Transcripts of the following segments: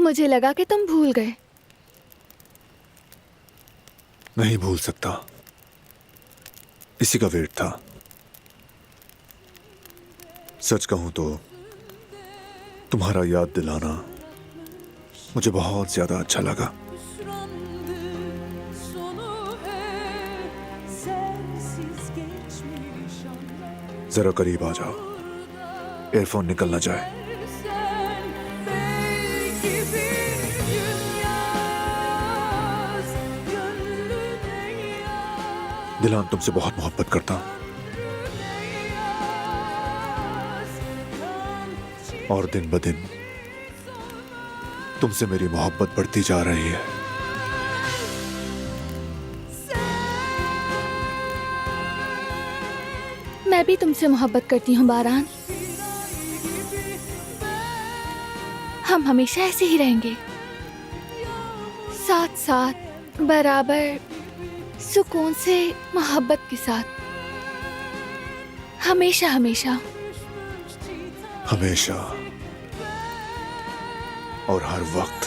मुझे लगा कि तुम भूल गए। नहीं भूल सकता, इसी का वेट था। सच कहूं तो तुम्हारा याद दिलाना मुझे बहुत ज्यादा अच्छा लगा। जरा करीब आ जाओ, एयरफोन निकल ना जाए। दिलान, तुमसे बहुत मोहब्बत करता हूं और दिन ब दिन तुमसे मेरी मोहब्बत बढ़ती जा रही है। मैं भी तुमसे मोहब्बत करती हूँ बारान। हम हमेशा ऐसे ही रहेंगे, साथ साथ, बराबर, सुकून से, मोहब्बत के साथ, हमेशा हमेशा। हमेशा और हर वक्त।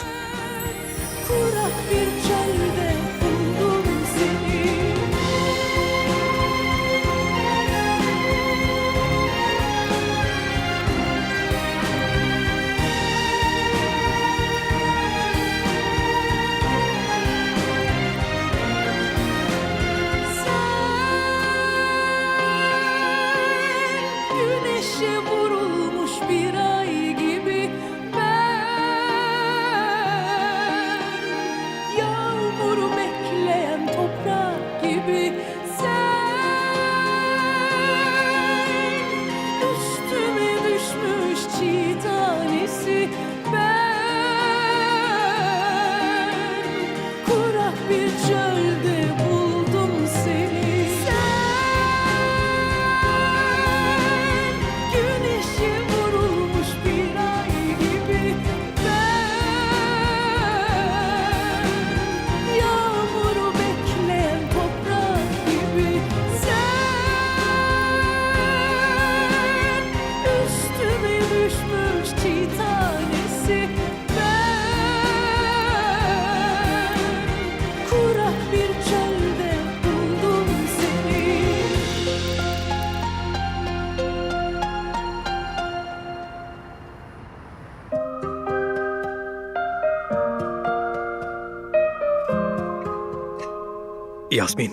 यास्मीन,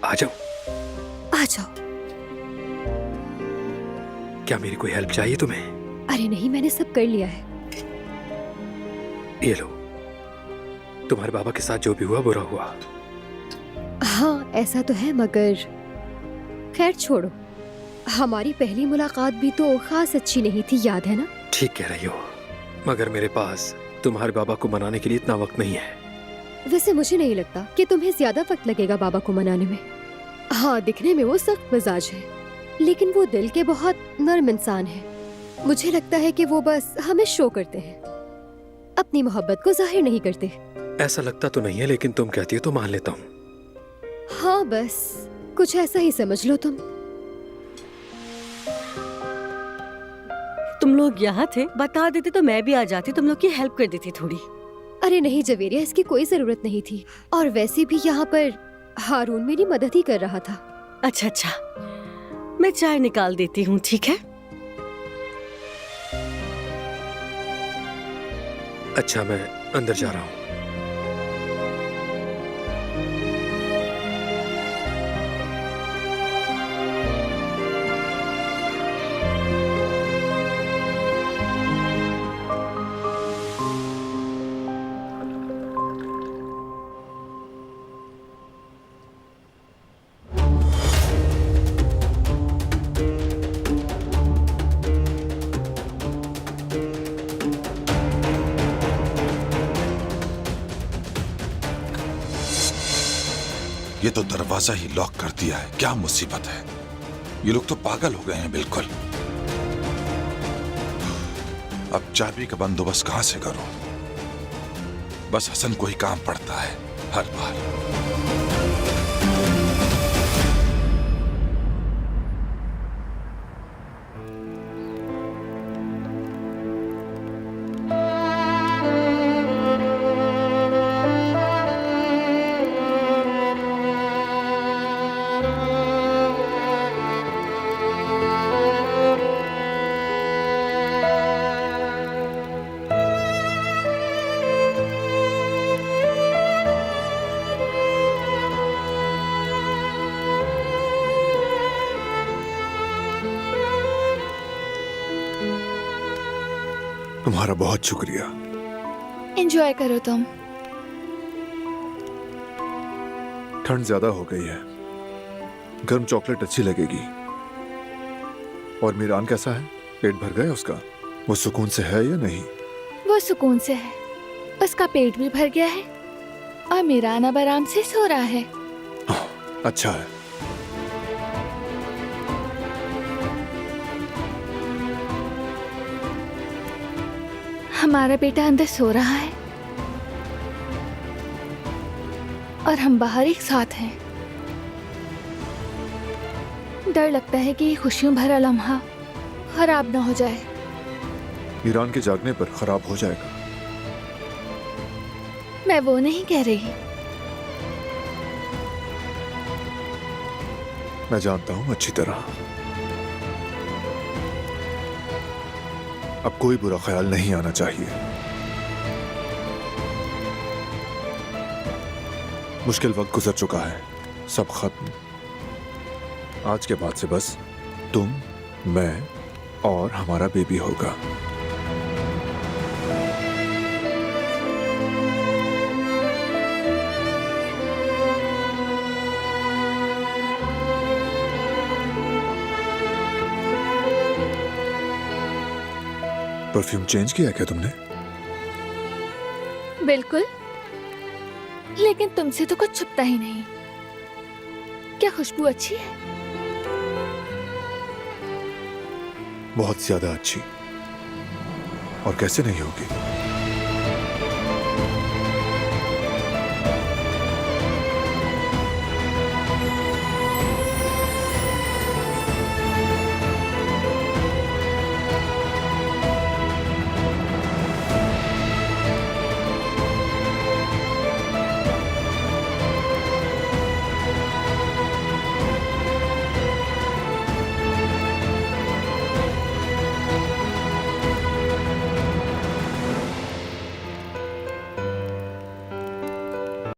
आ जाओ। आ जाओ। क्या मेरी कोई हेल्प चाहिए तुम्हें? अरे नहीं, मैंने सब कर लिया है। ये लो, तुम्हारे बाबा के साथ जो भी हुआ बुरा हुआ। हाँ ऐसा तो है, मगर खैर छोड़ो। हमारी पहली मुलाकात भी तो खास अच्छी नहीं थी, याद है ना? ठीक कह रही हो, मगर मेरे पास तुम्हारे बाबा को मनाने के लिए इतना वक्त नहीं है। वैसे मुझे नहीं लगता कि तुम्हें ज्यादा वक्त लगेगा बाबा को मनाने में। हाँ, दिखने में वो सख्त मिजाज है, लेकिन वो दिल के बहुत नर्म इंसान है। मुझे लगता है कि वो बस हमें शो करते हैं, अपनी मोहब्बत को जाहिर नहीं करते। ऐसा लगता तो नहीं है, लेकिन तुम कहती हो तो मान लेता हूँ। हाँ बस कुछ ऐसा ही समझ लो तुम। तुम लोग यहाँ थे, बता देते तो मैं भी आ जाती, तुम लोग की हेल्प कर देती थोड़ी। अरे नहीं जवेरिया, इसकी कोई जरूरत नहीं थी, और वैसे भी यहाँ पर हारून मेरी मदद ही कर रहा था। अच्छा अच्छा, मैं चाय निकाल देती हूँ, ठीक है? अच्छा, मैं अंदर जा रहा हूँ। ये तो दरवाजा ही लॉक कर दिया है, क्या मुसीबत है। ये लोग तो पागल हो गए हैं बिल्कुल। अब चाबी का बंदोबस्त कहां से करूं? बस हसन को ही काम पड़ता है हर बार। तुम्हारा बहुत शुक्रिया। एंजॉय करो तुम। ठंड ज्यादा हो गई है, गर्म चॉकलेट अच्छी लगेगी। और मीरान कैसा है? पेट भर गया उसका? वो सुकून से है या नहीं? वो सुकून से है, उसका पेट भी भर गया है और मीरान अब आराम से सो रहा है। अच्छा है। हमारा बेटा अंदर सो रहा है और हम बाहर एक साथ हैं। डर लगता है कि ये खुशियों भरा लम्हा खराब ना हो जाए। मीरान के जागने पर खराब हो जाएगा। मैं वो नहीं कह रही। मैं जानता हूं अच्छी तरह। अब कोई बुरा ख्याल नहीं आना चाहिए। मुश्किल वक्त गुजर चुका है, सब खत्म। आज के बाद से बस तुम, मैं और हमारा बेबी होगा। परफ्यूम चेंज किया क्या तुमने? बिल्कुल, लेकिन तुमसे तो कुछ छुपता ही नहीं। क्या खुशबू अच्छी है? बहुत ज्यादा अच्छी। और कैसे नहीं होगी?